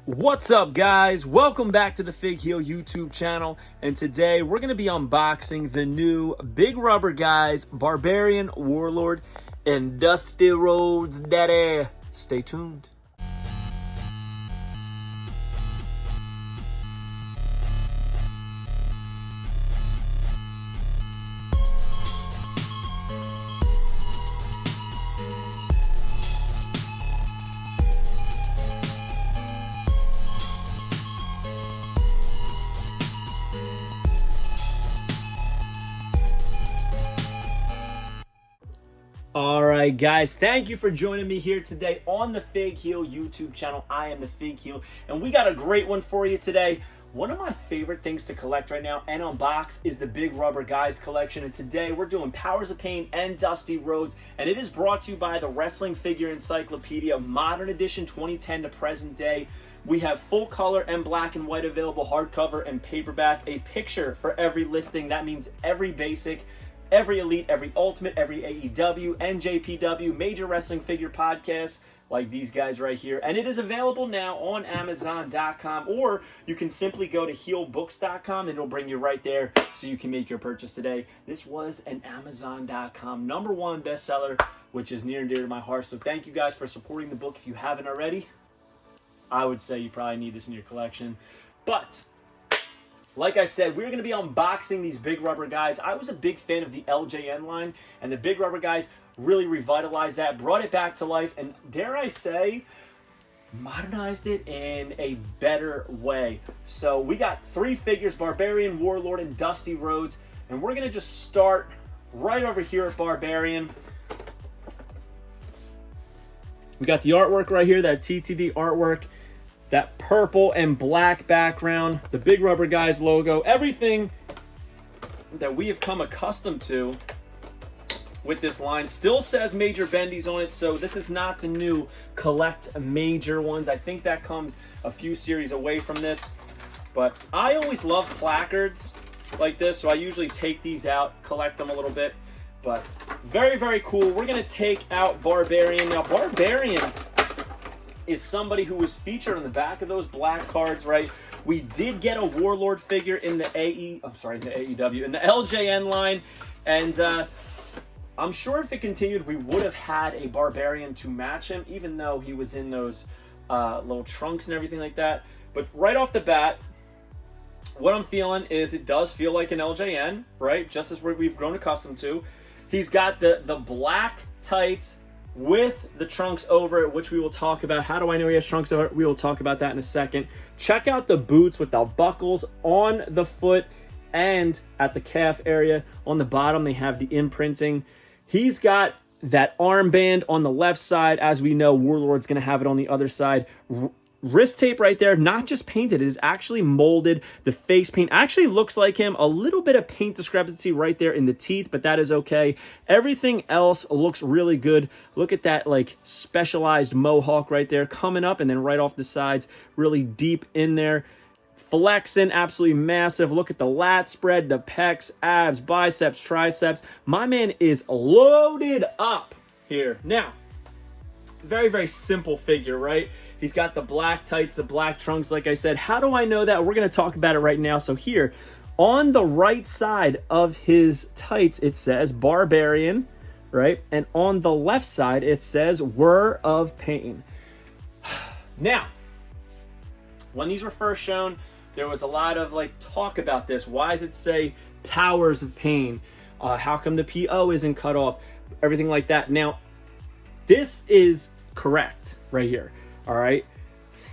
What's up, guys? Welcome back to the Fig Heel YouTube channel, and today we're going to be unboxing the new Big Rubber Guys Barbarian, Warlord, and Dusty Rhodes Daddy. Stay tuned. Alright guys, thank you for joining me here today on the Fig Heel YouTube channel. I am the Fig Heel, and we got a great one for you today. One of my favorite things to collect right now and unbox is the Big Rubber Guys collection, and today we're doing Powers of Pain and Dusty Rhodes, and it is brought to you by the Wrestling Figure Encyclopedia, Modern Edition 2010 to present day. We have full color and black and white available, hardcover and paperback, a picture for every listing. That means every basic, every Elite, every Ultimate, every AEW, NJPW, major wrestling figure podcasts like these guys right here. And it is available now on Amazon.com, or you can simply go to heelbooks.com and it'll bring you right there so you can make your purchase today. This was an Amazon.com #1 bestseller, which is near and dear to my heart. So thank you guys for supporting the book. If you haven't already, I would say you probably need this in your collection. But like I said, we're going to be unboxing these Big Rubber Guys. I was a big fan of the LJN line, and the Big Rubber Guys really revitalized that, brought it back to life, and dare I say, modernized it in a better way. So we got 3 figures, Barbarian, Warlord, and Dusty Rhodes, and we're going to just start right over here at Barbarian. We got the artwork right here, that TTD artwork. That purple and black background, the Big Rubber Guys logo, everything that we have come accustomed to with this line still says Major Bendy's on it, so this is not the new collect major ones. I think that comes a few series away from this, but I always love placards like this, so I usually take these out, collect them a little bit, but very, very cool. We're going to take out Barbarian. Now, Barbarian is somebody who was featured on the back of those black cards, right? We did get a Warlord figure in the AEW, in the LJN line, and I'm sure if it continued, we would have had a Barbarian to match him, even though he was in those little trunks and everything like that. But right off the bat, what I'm feeling is it does feel like an LJN, right? Just as we've grown accustomed to. He's got the black tights with the trunks over it, which we will talk about. How do I know he has trunks over it? We will talk about that in a second. Check out the boots with the buckles on the foot and at the calf area. On the bottom, they have the imprinting. He's got that armband on the left side. As we know, Warlord's going to have it on the other side. Wrist tape right there, not just painted, it is actually molded. The face paint actually looks like him. A little bit of paint discrepancy right there in the teeth, but that is okay. Everything else looks really good. Look at that like specialized mohawk right there coming up, and then right off the sides, really deep in there. Flexing, absolutely massive. Look at the lat spread, the pecs, abs, biceps, triceps. My man is loaded up here. Now, very, very simple figure, right? He's got the black tights, the black trunks, like I said. How do I know that? We're going to talk about it right now. So here, on the right side of his tights, it says Barbarian, right? And on the left side, it says Whir of Pain. Now, when these were first shown, there was a lot of like talk about this. Why does it say Powers of Pain? How come the PO isn't cut off? Everything like that. Now, this is correct right here. All right,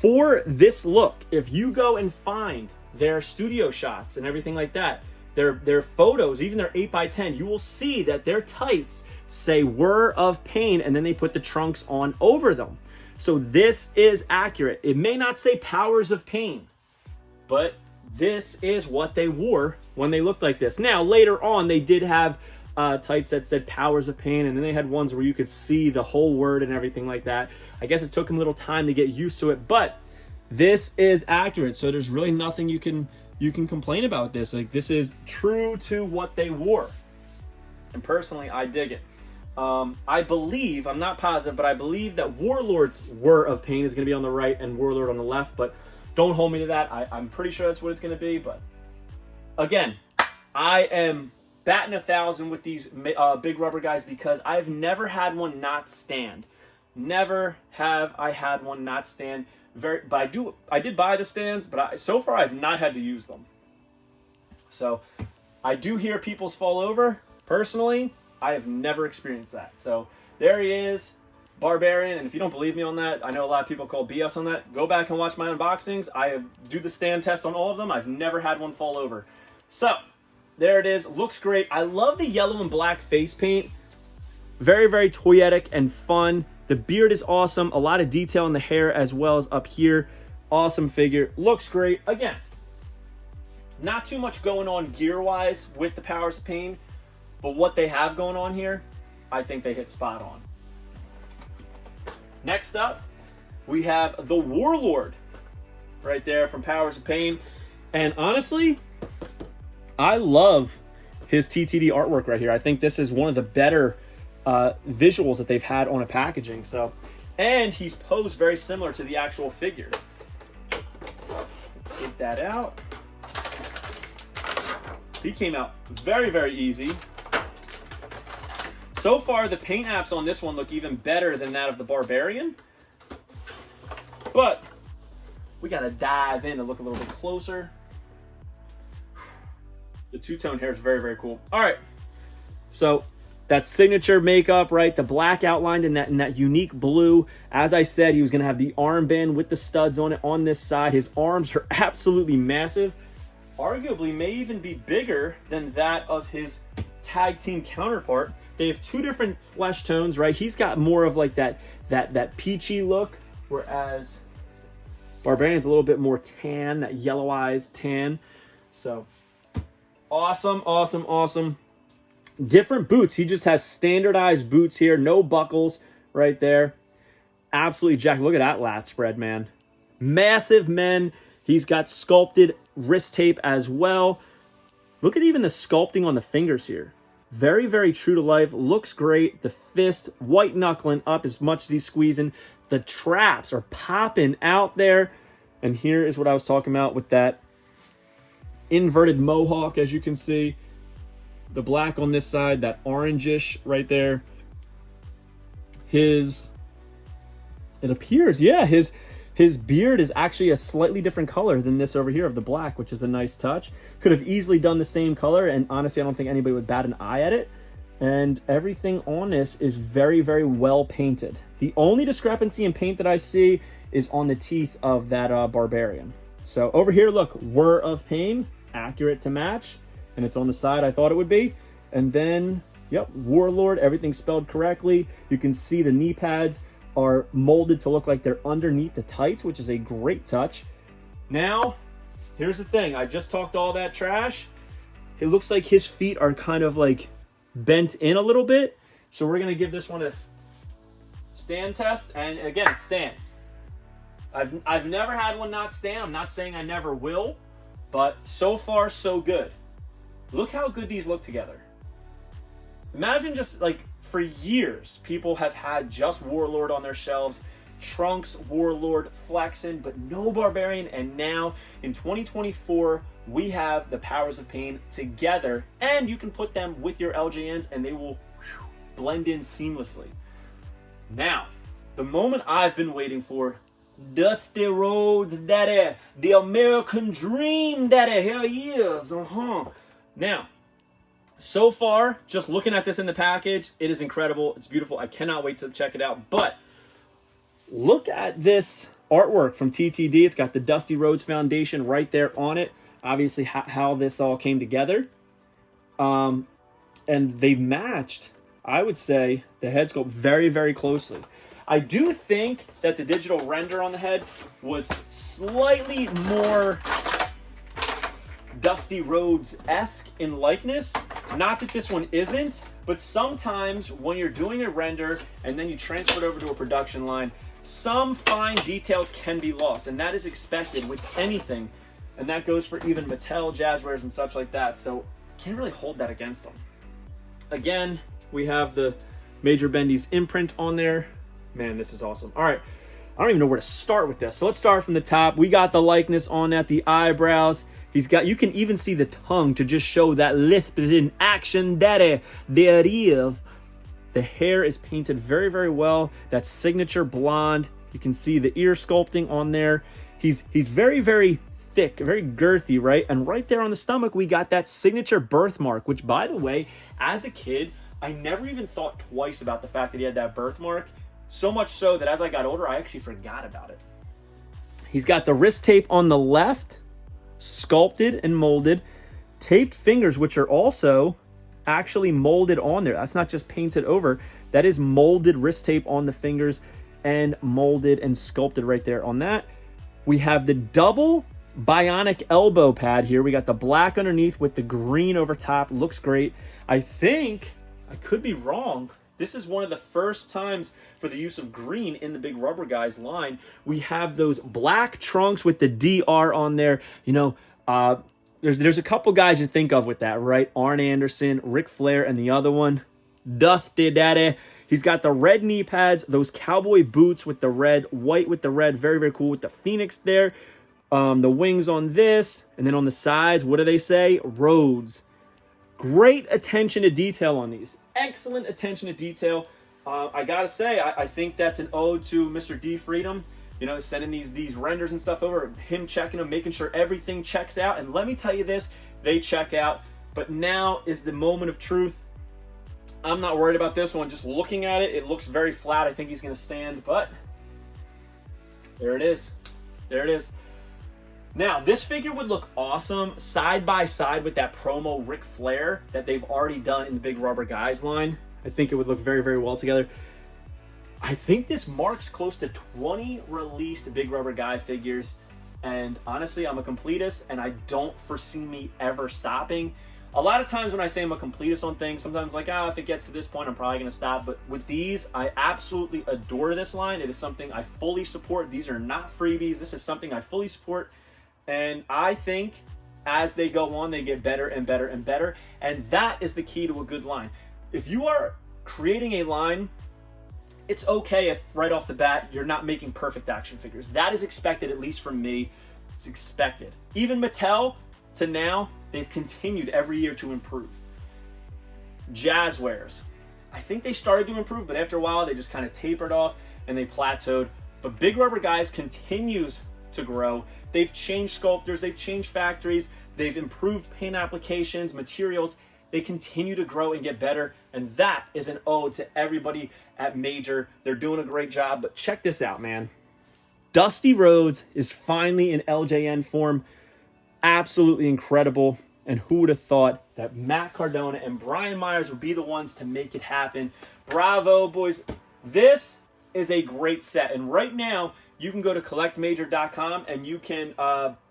for this look, if you go and find their studio shots and everything like that, their photos, even their 8x10, you will see that their tights say Whir of Pain, and then they put the trunks on over them. So this is accurate. It may not say Powers of Pain, but this is what they wore when they looked like this. Now, later on, they did have tights that said Powers of Pain, and then they had ones where you could see the whole word and everything like that. I guess it took them a little time to get used to it, but this is accurate, so there's really nothing you can complain about this. Like, this is true to what they wore, and personally, I dig it. I believe, I'm not positive, but I believe that Warlord's Whir of Pain is going to be on the right and Warlord on the left, but don't hold me to that. I'm pretty sure that's what it's going to be, but again, I am batting 1,000 with these big rubber guys because I've never had one not stand. Never have I had one not stand. But I did buy the stands, but so far I've not had to use them. So I do hear people's fall over. Personally, I have never experienced that. So there he is, Barbarian. And if you don't believe me on that, I know a lot of people call BS on that. Go back and watch my unboxings. Do the stand test on all of them. I've never had one fall over. So there it is. Looks great. I love the yellow and black face paint. Very, very toyetic and fun. The beard is awesome. A lot of detail in the hair as well as up here. Awesome figure. Looks great. Again, not too much going on gear-wise with the Powers of Pain, but what they have going on here, I think they hit spot on. Next up, we have the Warlord right there from Powers of Pain. And honestly, I love his TTD artwork right here. I think this is one of the better visuals that they've had on a packaging. So, and he's posed very similar to the actual figure. Take that out. He came out very, very easy. So far, the paint apps on this one look even better than that of the Barbarian. But we got to dive in and look a little bit closer. The two-tone hair is very, very cool. All right. So that signature makeup, right? The black outlined in that unique blue. As I said, he was going to have the armband with the studs on it on this side. His arms are absolutely massive. Arguably may even be bigger than that of his tag team counterpart. They have two different flesh tones, right? He's got more of like that peachy look, whereas Barbarian's a little bit more tan, that yellow eyes tan. So awesome, awesome, awesome. Different boots. He just has standardized boots here. No buckles right there. Absolutely jacked. Look at that lat spread, man. Massive men. He's got sculpted wrist tape as well. Look at even the sculpting on the fingers here. Very, very true to life. Looks great. The fist, white knuckling up as much as he's squeezing. The traps are popping out there. And here is what I was talking about with that inverted mohawk, as you can see. The black on this side, that orangish right there. It appears, yeah, his beard is actually a slightly different color than this over here of the black, which is a nice touch. Could have easily done the same color, and honestly, I don't think anybody would bat an eye at it. And everything on this is very, very well painted. The only discrepancy in paint that I see is on the teeth of that Barbarian. So over here, look, Whir of Pain, accurate to match. And it's on the side I thought it would be. And then, yep, Warlord, everything spelled correctly. You can see the knee pads are molded to look like they're underneath the tights, which is a great touch. Now, here's the thing. I just talked all that trash. It looks like his feet are kind of like bent in a little bit. So we're going to give this one a stand test. And again, it stands. I've never had one not stand. I'm not saying I never will. But so far, so good. Look how good these look together. Imagine just like for years, people have had just Warlord on their shelves, Trunks, Warlord, flexing, but no Barbarian. And now in 2024, we have the Powers of Pain together, and you can put them with your LJNs and they will blend in seamlessly. Now, the moment I've been waiting for, Dusty Rhodes, daddy, the American dream, daddy, here he is, Now, so far, just looking at this in the package, it is incredible. It's beautiful. I cannot wait to check it out. But look at this artwork from TTD. It's got the Dusty Rhodes Foundation right there on it. Obviously, how this all came together. And they've matched, I would say, the head sculpt very, very closely. I do think that the digital render on the head was slightly more Dusty Rhodes-esque in likeness. Not that this one isn't, but sometimes when you're doing a render and then you transfer it over to a production line, some fine details can be lost, and that is expected with anything. And that goes for even Mattel, Jazzwares, and such like that. So can't really hold that against them. Again, we have the Major Bendy's imprint on there. Man, this is awesome. All right, I don't even know where to start with this. So let's start from the top. We got the likeness on that, the eyebrows. He's got, you can even see the tongue to just show that lisp in action, daddy, derive. The hair is painted very, very well. That signature blonde. You can see the ear sculpting on there. He's very, very thick, very girthy, right? And right there on the stomach, we got that signature birthmark, which, by the way, as a kid, I never even thought twice about the fact that he had that birthmark. So much so that as I got older, I actually forgot about it. He's got the wrist tape on the left, sculpted and molded. Taped fingers, which are also actually molded on there. That's not just painted over. That is molded wrist tape on the fingers and molded and sculpted right there on that. We have the double bionic elbow pad here. We got the black underneath with the green over top. Looks great. I think, I could be wrong, this is one of the first times for the use of green in the Big Rubber Guys line. We have those black trunks with the DR on there. You know, there's a couple guys you think of with that, right? Arn Anderson, Ric Flair, and the other one, Dusty Daddy. He's got the red knee pads, those cowboy boots with the red, white with the red. Very, very cool with the Phoenix there. The wings on this, and then on the sides, what do they say? Rhodes. Great attention to detail on these. Excellent attention to detail. I gotta say, I think that's an ode to Mr. D Freedom. You know, sending these renders and stuff over, him checking them, making sure everything checks out. And let me tell you this, they check out. But now is the moment of truth. I'm not worried about this one. Just looking at it, it looks very flat. I think he's going to stand, but there it is. There it is. Now, this figure would look awesome side by side with that promo Ric Flair that they've already done in the Big Rubber Guys line. I think it would look very, very well together. I think this marks close to 20 released Big Rubber Guy figures. And honestly, I'm a completist, and I don't foresee me ever stopping. A lot of times when I say I'm a completist on things, sometimes like, if it gets to this point, I'm probably going to stop. But with these, I absolutely adore this line. It is something I fully support. These are not freebies. This is something I fully support. And I think as they go on, they get better and better and better. And that is the key to a good line. If you are creating a line, it's okay if right off the bat, you're not making perfect action figures. That is expected, at least from me. It's expected. Even Mattel, to now, they've continued every year to improve. Jazzwares. I think they started to improve, but after a while, they just kind of tapered off and they plateaued. But Big Rubber Guys continues to grow. They've changed sculptors, they've changed factories, they've improved paint applications, materials. They continue to grow and get better, and that is an ode to everybody at Major. They're doing a great job, but check this out, man. Dusty Rhodes is finally in LJN form. Absolutely incredible, and who would have thought that Matt Cardona and Brian Myers would be the ones to make it happen. Bravo, boys. This is a great set, and right now, you can go to collectmajor.com and you can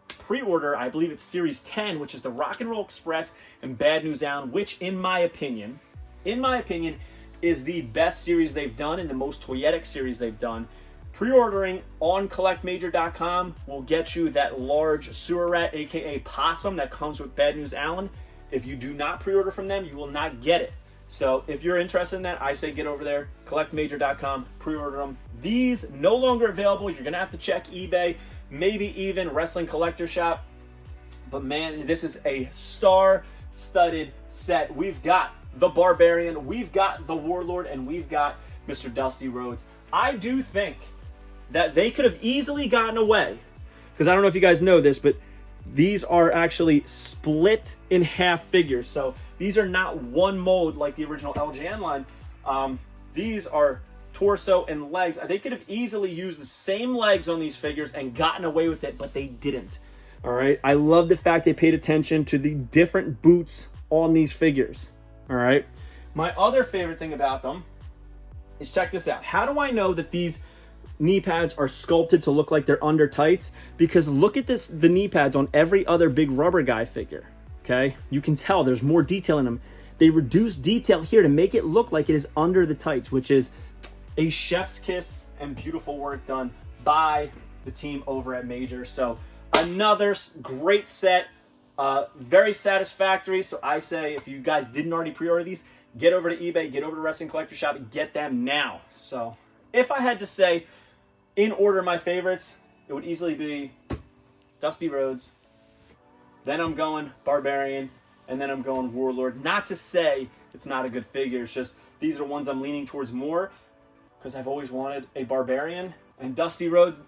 pre-order, I believe it's Series 10, which is the Rock and Roll Express and Bad News Allen, which in my opinion, is the best series they've done and the most toyetic series they've done. Pre-ordering on collectmajor.com will get you that large sewer rat, aka possum, that comes with Bad News Allen. If you do not pre-order from them, you will not get it. So if you're interested in that, I say get over there, collectmajor.com, pre-order them. These no longer available. You're going to have to check eBay, maybe even Wrestling Collector Shop. But man, this is a star-studded set. We've got the Barbarian, we've got the Warlord, and we've got Mr. Dusty Rhodes. I do think that they could have easily gotten away, because I don't know if you guys know this, but these are actually split in half figures. So these are not one mold like the original LJN line. These are torso and legs. They could have easily used the same legs on these figures and gotten away with it, but they didn't. All right. I love the fact they paid attention to the different boots on these figures. All right. My other favorite thing about them is, check this out. How do I know that these knee pads are sculpted to look like they're under tights? Because look at this, the knee pads on every other Big Rubber Guy figure. Okay, you can tell there's more detail in them. They reduce detail here to make it look like it is under the tights, which is a chef's kiss and beautiful work done by the team over at Major. So another great set, very satisfactory. So I say, if you guys didn't already pre-order these, get over to eBay, get over to Wrestling Collector Shop, and get them now. So if I had to say in order my favorites, it would easily be Dusty Rhodes, then I'm going Barbarian, and then I'm going Warlord. Not to say it's not a good figure, it's just these are ones I'm leaning towards more because I've always wanted a Barbarian. And Dusty Rhodes,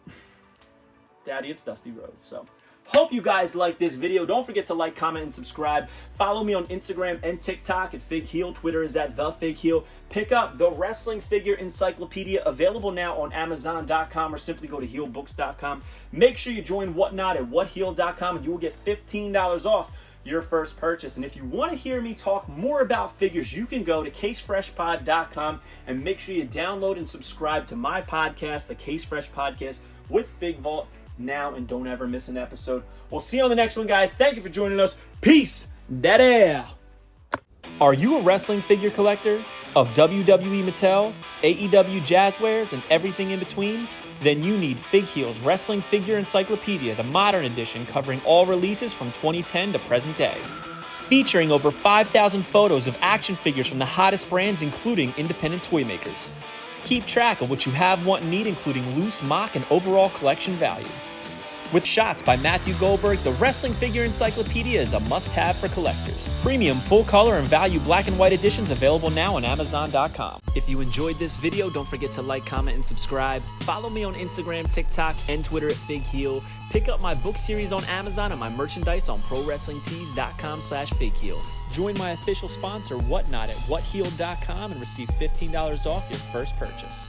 Daddy, it's Dusty Rhodes. So hope you guys like this video. Don't forget to like, comment, and subscribe. Follow me on Instagram and TikTok at Fig Heel. Twitter is at The Fig Heel. Pick up the Wrestling Figure Encyclopedia, available now on Amazon.com, or simply go to heelbooks.com. Make sure you join Whatnot at whatheel.com, and you will get $15 off your first purchase. And if you want to hear me talk more about figures, you can go to casefreshpod.com and make sure you download and subscribe to my podcast, the Case Fresh Podcast with Fig Vault, now, and don't ever miss an episode. We'll see you on the next one, guys. Thank you for joining us. Peace. Daddy. Are you a wrestling figure collector of WWE Mattel, AEW Jazzwares, and everything in between? Then you need Fig Heel's Wrestling Figure Encyclopedia, the modern edition covering all releases from 2010 to present day. Featuring over 5,000 photos of action figures from the hottest brands, including independent toy makers. Keep track of what you have, want, and need, including loose, mock, and overall collection value. With shots by Matthew Goldberg, the Wrestling Figure Encyclopedia is a must-have for collectors. Premium full-color and value black and white editions available now on Amazon.com. If you enjoyed this video, don't forget to like, comment, and subscribe. Follow me on Instagram, TikTok, and Twitter at Fig Heel. Pick up my book series on Amazon and my merchandise on ProWrestlingTees.com/FigHeel. Join my official sponsor, Whatnot, at whatheel.com and receive $15 off your first purchase.